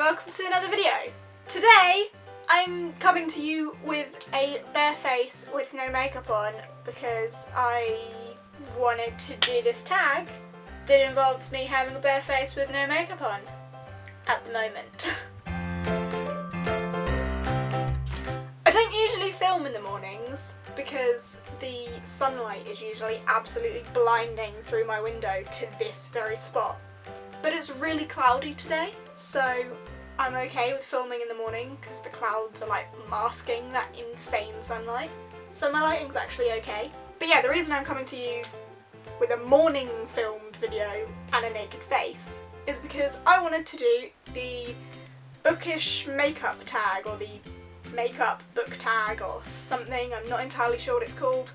welcome to another video. Today I'm coming to you with a bare face with no makeup on because I wanted to do this tag that involved me having a bare face with no makeup on at the moment. I don't usually film in the mornings because the sunlight is usually absolutely blinding through my window to this very spot. But it's really cloudy today, so I'm okay with filming in the morning because the clouds are like masking that insane sunlight. So my lighting's actually okay. But yeah, the reason I'm coming to you with a morning filmed video and a naked face is because I wanted to do the Bookish Makeup Tag, or the Makeup Book Tag or something. I'm not entirely sure what it's called.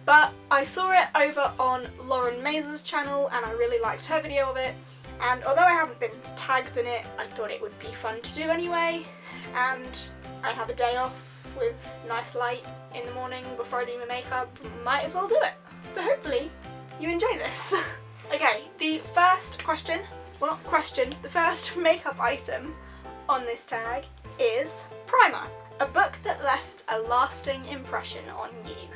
But I saw it over on Lauren Mazur's channel and I really liked her video of it. And although I haven't been tagged in it, I thought it would be fun to do anyway. And I have a day off with nice light in the morning before I do my makeup, might as well do it. So hopefully you enjoy this. Okay, the first question, well not question, the first makeup item on this tag is primer. A book that left a lasting impression on you.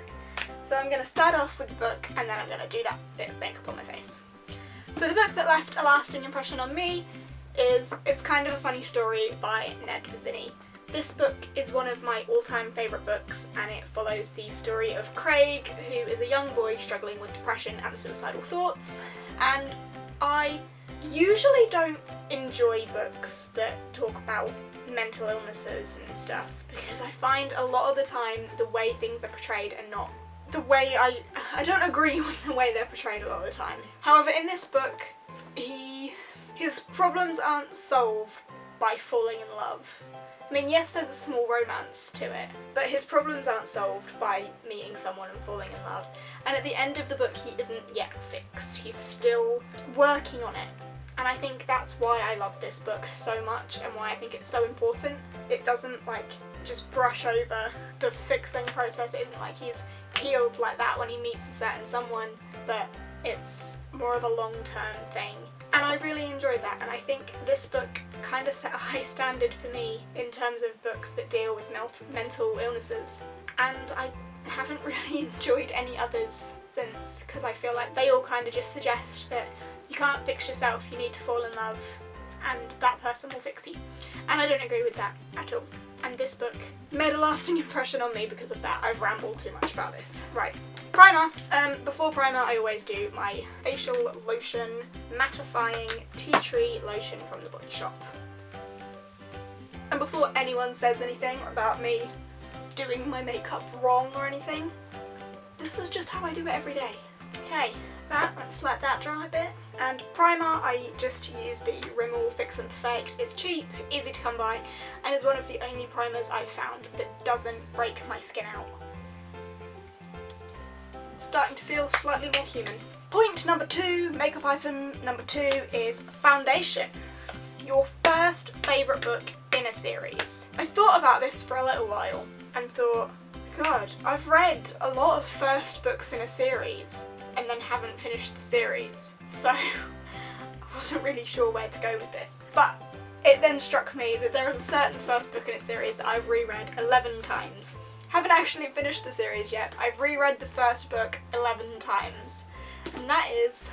So I'm going to start off with the book and then I'm going to do that bit of makeup on my face. So the book that left a lasting impression on me is It's Kind of a Funny Story by Ned Vizzini. This book is one of my all-time favourite books and it follows the story of Craig, who is a young boy struggling with depression and suicidal thoughts. And I usually don't enjoy books that talk about mental illnesses and stuff because I find a lot of the time the way things are portrayed are not the way I don't agree with the way they're portrayed a lot of the time. However, in this book, his problems aren't solved by falling in love. I mean, yes, there's a small romance to it, but his problems aren't solved by meeting someone and falling in love. And at the end of the book, he isn't yet fixed. He's still working on it. And I think that's why I love this book so much and why I think it's so important. It doesn't like just brush over the fixing process. It isn't like he's healed like that when he meets a certain someone, but it's more of a long-term thing. And I really enjoyed that, and I think this book kind of set a high standard for me in terms of books that deal with mental illnesses. And I haven't really enjoyed any others since, because I feel like they all kind of just suggest that you can't fix yourself, you need to fall in love and that person will fix you. And I don't agree with that at all. And this book made a lasting impression on me because of that. I've rambled too much about this. Right, primer. Before primer I always do my facial lotion, mattifying tea tree lotion from the Body Shop. And before anyone says anything about me doing my makeup wrong or anything, this is just how I do it every day. Okay, let's let that dry a bit. And primer, I just use the Rimmel Fix and Perfect. It's cheap, easy to come by, and it's one of the only primers I've found that doesn't break my skin out. It's starting to feel slightly more human. Point number 2, makeup item number 2 is foundation. Your first favourite book in a series. I thought about this for a little while and thought, God, I've read a lot of first books in a series and then haven't finished the series, so I wasn't really sure where to go with this. But it then struck me that there is a certain first book in a series that I've reread 11 times. Haven't actually finished the series yet, I've reread the first book 11 times, and that is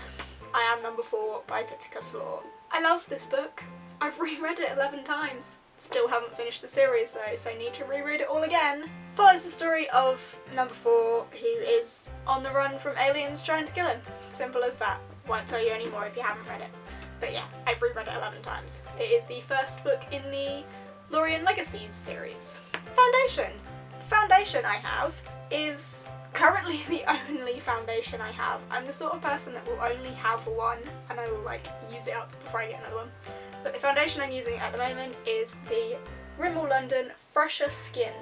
I Am Number 4 by Pittacus Law. I love this book. I've reread it 11 times. Still haven't finished the series though, so I need to reread it all again. Follows the story of Number 4, who is on the run from aliens trying to kill him. Simple as that. Won't tell you any more if you haven't read it. But yeah, I've reread it 11 times. It is the first book in the Lorien Legacies series. Foundation. The foundation I have is currently the only foundation I have. I'm the sort of person that will only have one and I will like use it up before I get another one. But the foundation I'm using at the moment is the Rimmel London Fresher Skin.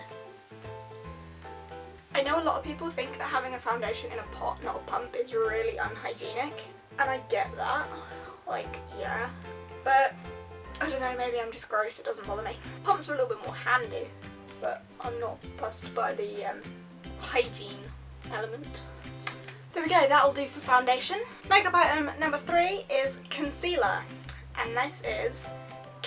I know a lot of people think that having a foundation in a pot, not a pump, is really unhygienic, and I get that, like, yeah, but I don't know, maybe I'm just gross, it doesn't bother me. Pumps are a little bit more handy, but I'm not fussed by the hygiene element. There we go, that'll do for foundation. Makeup item number 3 is concealer, and this is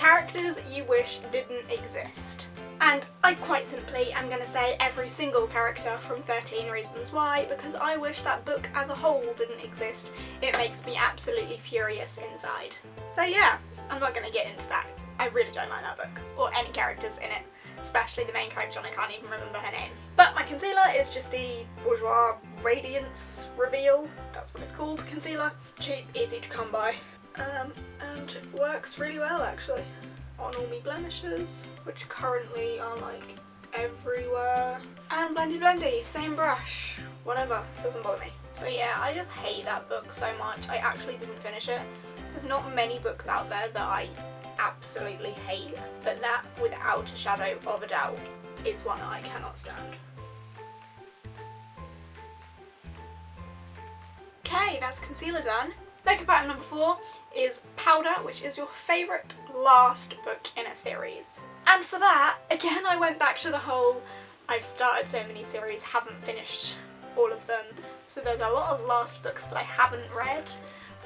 characters you wish didn't exist. And I quite simply am going to say every single character from 13 Reasons Why, because I wish that book as a whole didn't exist. It makes me absolutely furious inside. So yeah, I'm not going to get into that. I really don't like that book, or any characters in it, especially the main character, and I can't even remember her name. But my concealer is just the Bourjois Radiance Reveal, that's what it's called, concealer. Cheap, easy to come by, and it works really well actually on all my blemishes, which currently are like everywhere. And blendy blendy, same brush, whatever, doesn't bother me. So yeah, I just hate that book so much. I actually didn't finish it. There's not many books out there that I absolutely hate, but that, without a shadow of a doubt, is one that I cannot stand. Okay, that's concealer done. Makeup item number 4 is powder, which is your favourite last book in a series. And for that, again, I went back to the whole, I've started so many series, haven't finished all of them. So there's a lot of last books that I haven't read,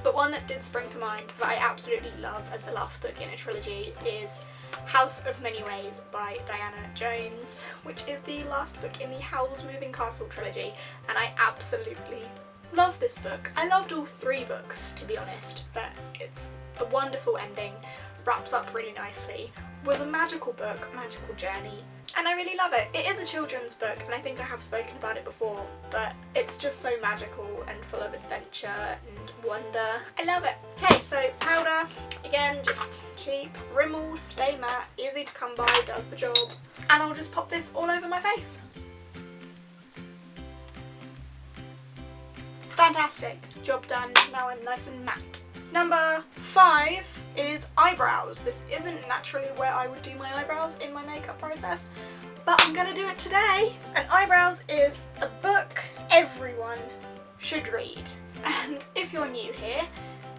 but one that did spring to mind that I absolutely love as the last book in a trilogy is House of Many Ways by Diana Jones, which is the last book in the Howl's Moving Castle trilogy, and I absolutely love this book. I loved all 3 books, to be honest, but it's a wonderful ending, wraps up really nicely, was a magical book, magical journey, and I really love it. It is a children's book, and I think I have spoken about it before, but it's just so magical and full of adventure and wonder. I love it. Okay, so powder, again, just cheap, Rimmel, stay matte, easy to come by, does the job, and I'll just pop this all over my face. Fantastic, job done, now I'm nice and matte. Number 5 is eyebrows. This isn't naturally where I would do my eyebrows in my makeup process, but I'm gonna do it today. And eyebrows is a book everyone should read. And if you're new here,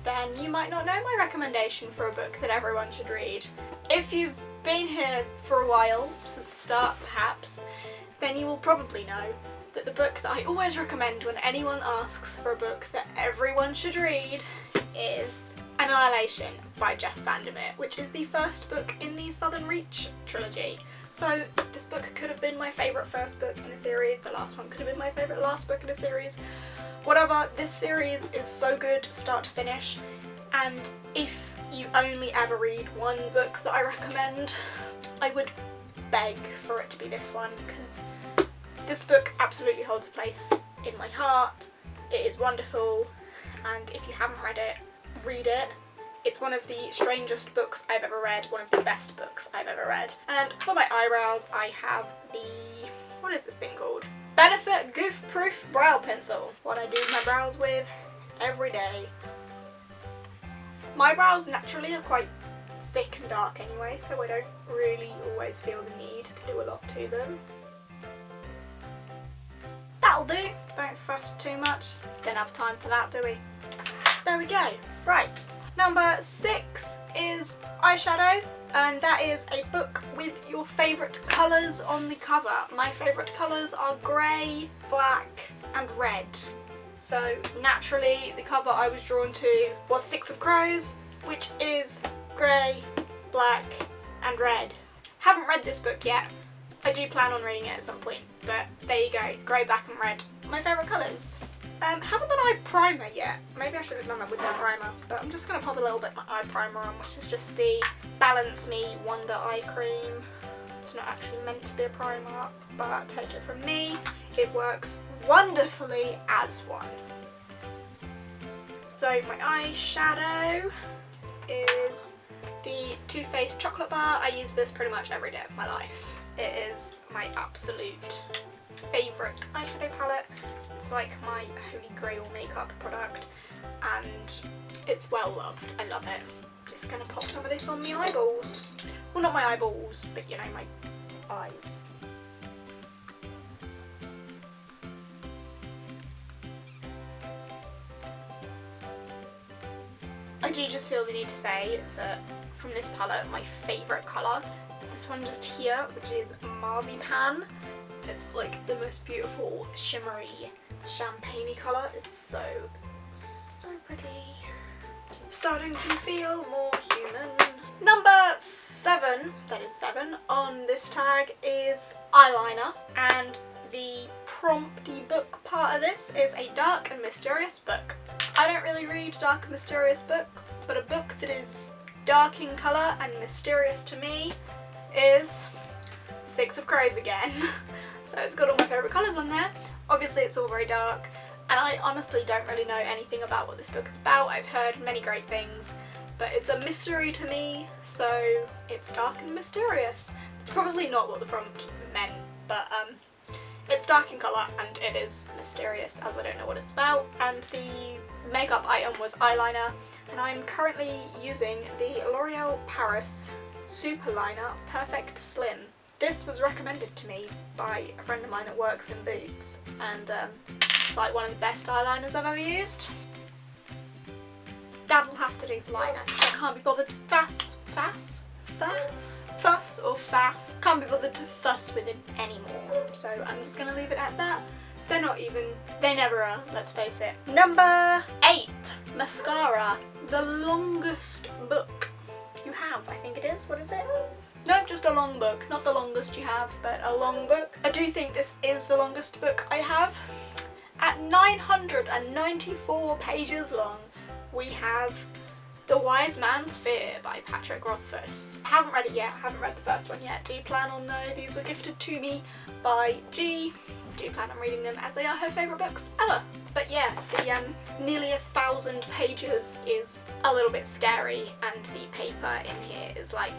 then you might not know my recommendation for a book that everyone should read. If you've been here for a while, since the start perhaps, then you will probably know that the book that I always recommend when anyone asks for a book that everyone should read is Annihilation by Jeff Vandermeer, which is the first book in the Southern Reach trilogy. So this book could have been my favourite first book in a series, the last one could have been my favourite last book in a series. Whatever, this series is so good start to finish, and if you only ever read one book that I recommend, I would beg for it to be this one, because this book absolutely holds a place in my heart. It is wonderful, and if you haven't read it, read it. It's one of the strangest books I've ever read, one of the best books I've ever read. And for my eyebrows, I have the, what is this thing called? Benefit Goof Proof Brow Pencil. What I do my brows with every day. My brows naturally are quite thick and dark anyway, so I don't really always feel the need to do a lot to them. That'll do, don't fuss too much, don't have time for that, do we? There we go. Right, number 6 is Eyeshadow, and that is a book with your favourite colours on the cover. My favourite colours are grey, black and red. So naturally the cover I was drawn to was 6 of Crows, which is grey, black and red. Haven't read this book yet. I do plan on reading it at some point, but there you go, grey, black and red. My favourite colours. Haven't done eye primer yet. Maybe I should have done that with my primer, but I'm just going to pop a little bit of my eye primer on, which is just the Balance Me Wonder Eye Cream. It's not actually meant to be a primer, but take it from me, it works wonderfully as one. So my eyeshadow is the Too Faced Chocolate Bar. I use this pretty much every day of my life. It is my absolute favourite eyeshadow palette. It's like my holy grail makeup product, and it's well loved. I love it. Just gonna pop some of this on my eyeballs. Well, not my eyeballs, but you know, my eyes. I do just feel the need to say that from this palette, my favourite colour is this one just here, which is Marzipan. It's like the most beautiful shimmery champagne-y colour. It's so pretty. Starting to feel more human. Number 7, that is 7, on this tag is eyeliner, and the prompty book part of this is a dark and mysterious book. I don't really read dark and mysterious books, but a book that is dark in colour and mysterious to me is Six of Crows again. So it's got all my favourite colours on there. Obviously it's all very dark, and I honestly don't really know anything about what this book is about. I've heard many great things, but it's a mystery to me, so it's dark and mysterious. It's probably not what the prompt meant, but it's dark in colour and it is mysterious, as I don't know what it's about. And the makeup item was eyeliner, and I'm currently using the L'Oreal Paris Super Liner Perfect Slim. This was recommended to me by a friend of mine that works in Boots, and it's like one of the best eyeliners I've ever used. That'll have to do for liner. I can't be bothered to can't be bothered to fuss with it anymore. So I'm just gonna leave it at that. They're not even, they never are, let's face it. Number 8, Mascara, the longest book you have, I think it is. What is it? No, just a long book. Not the longest you have, but a long book. I do think this is the longest book I have. At 994 pages long, we have The Wise Man's Fear by Patrick Rothfuss. I haven't read it yet, I haven't read the first one yet. Do plan on though, these were gifted to me by G. Do plan on reading them as they are her favourite books ever. But yeah, the nearly 1,000 pages is a little bit scary, and the paper in here is like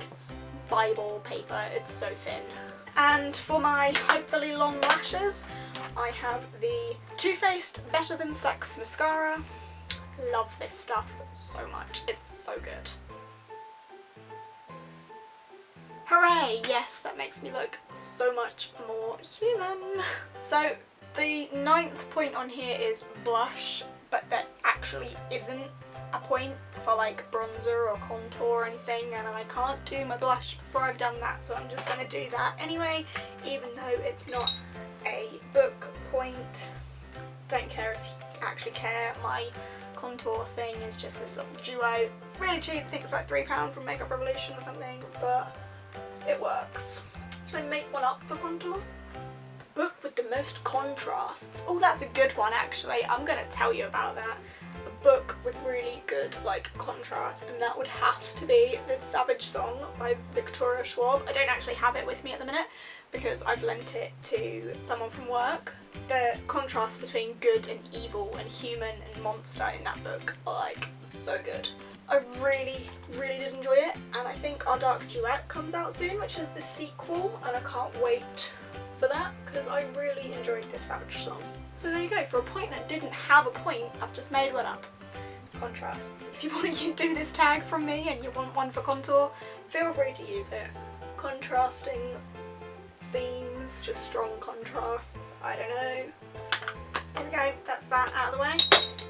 Bible paper, it's so thin. And for my hopefully long lashes, I have the Too Faced Better Than Sex mascara. Love this stuff so much, it's so good. Hooray! Yes, that makes me look so much more human. So the 9th point on here is blush, but that actually isn't a point for like bronzer or contour or anything, and I can't do my blush before I've done that, so I'm just going to do that anyway, even though it's not a book point. Don't care if you actually care. My contour thing is just this little duo. Really cheap, I think it's like £3 from Makeup Revolution or something, but it works. Should I make one up for contour? The book with the most contrasts. Oh, that's a good one actually. I'm going to tell you about that. A book with really good like contrast, and that would have to be this Savage Song by Victoria Schwab. I don't actually have it with me at the minute because I've lent it to someone from work. The contrast between good and evil and human and monster in that book are like so good. I really did enjoy it, and I think Our Dark Duet comes out soon, which is the sequel, and I can't wait for that because I really enjoyed this Savage Song. So there you go, for a point that didn't have a point, I've just made one up. Contrasts. If you want to do this tag from me and you want one for contour, feel free to use it. Contrasting themes, just strong contrasts, I don't know. There we go, that's that out of the way.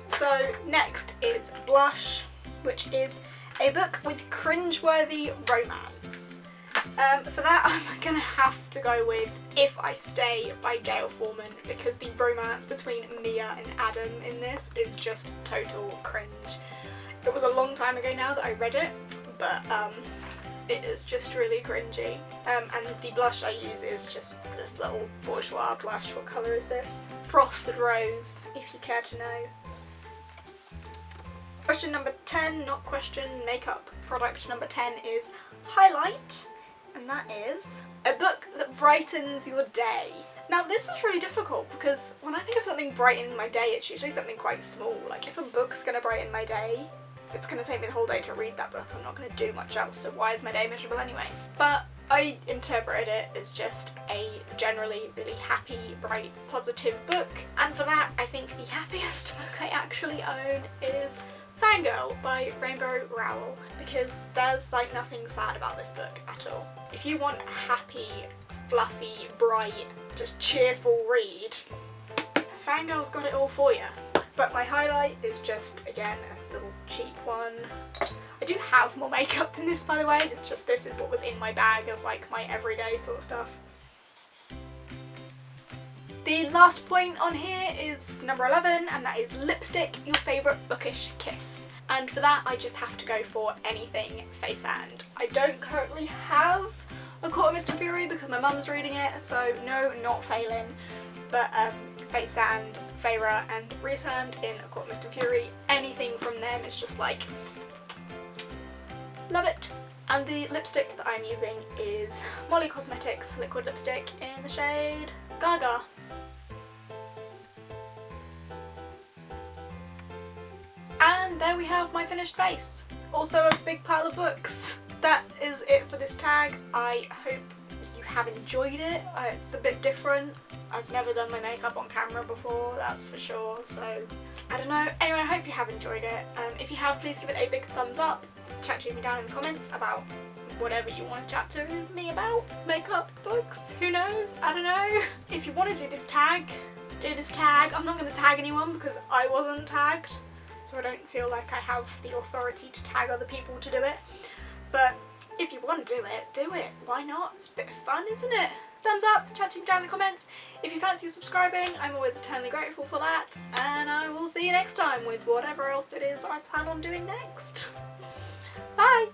So next is blush, which is a book with cringeworthy romance. For that I'm gonna have to go with If I Stay by Gail Forman, because the romance between Mia and Adam in this is just total cringe. It was a long time ago now that I read it, but it is just really cringy. And the blush I use is just this little bourgeois blush. What colour is this? Frosted Rose, if you care to know. Question number 10, not question, makeup product number 10 is highlight. And that is a book that brightens your day. Now this was really difficult because when I think of something brightening my day, it's usually something quite small. Like if a book's going to brighten my day, it's going to take me the whole day to read that book. I'm not going to do much else, so why is my day miserable anyway? But I interpreted it as just a generally really happy, bright, positive book. And for that, I think the happiest book I actually own is Fangirl by Rainbow Rowell, because there's like nothing sad about this book at all. If you want a happy, fluffy, bright, just cheerful read, Fangirl's got it all for you. But my highlight is just, again, a little cheap one. I do have more makeup than this, by the way, it's just this is what was in my bag as like my everyday sort of stuff. The last point on here is number 11, and that is lipstick, your favourite bookish kiss. And for that I just have to go for anything face and. I don't currently have A Court of Mist and Fury because my mum's reading it, so no, not failing. But face and, Feyre and Rhysand in A Court of Mist and Fury, anything from them is just like, love it. And the lipstick that I'm using is Molly Cosmetics liquid lipstick in the shade Gaga. And there we have my finished face. Also a big pile of books. That is it for this tag. I hope you have enjoyed it. It's a bit different. I've never done my makeup on camera before, that's for sure, so I don't know. Anyway, I hope you have enjoyed it. If you have, please give it a big thumbs up. Chat to me down in the comments about whatever you want to chat to me about. Makeup, books, who knows? I don't know. If you want to do this tag, do this tag. I'm not going to tag anyone because I wasn't tagged, so I don't feel like I have the authority to tag other people to do it. But if you want to do it, do it. Why not? It's a bit of fun, isn't it? Thumbs up, chat to me down in the comments. If you fancy subscribing, I'm always eternally grateful for that. And I will see you next time with whatever else it is I plan on doing next. Bye!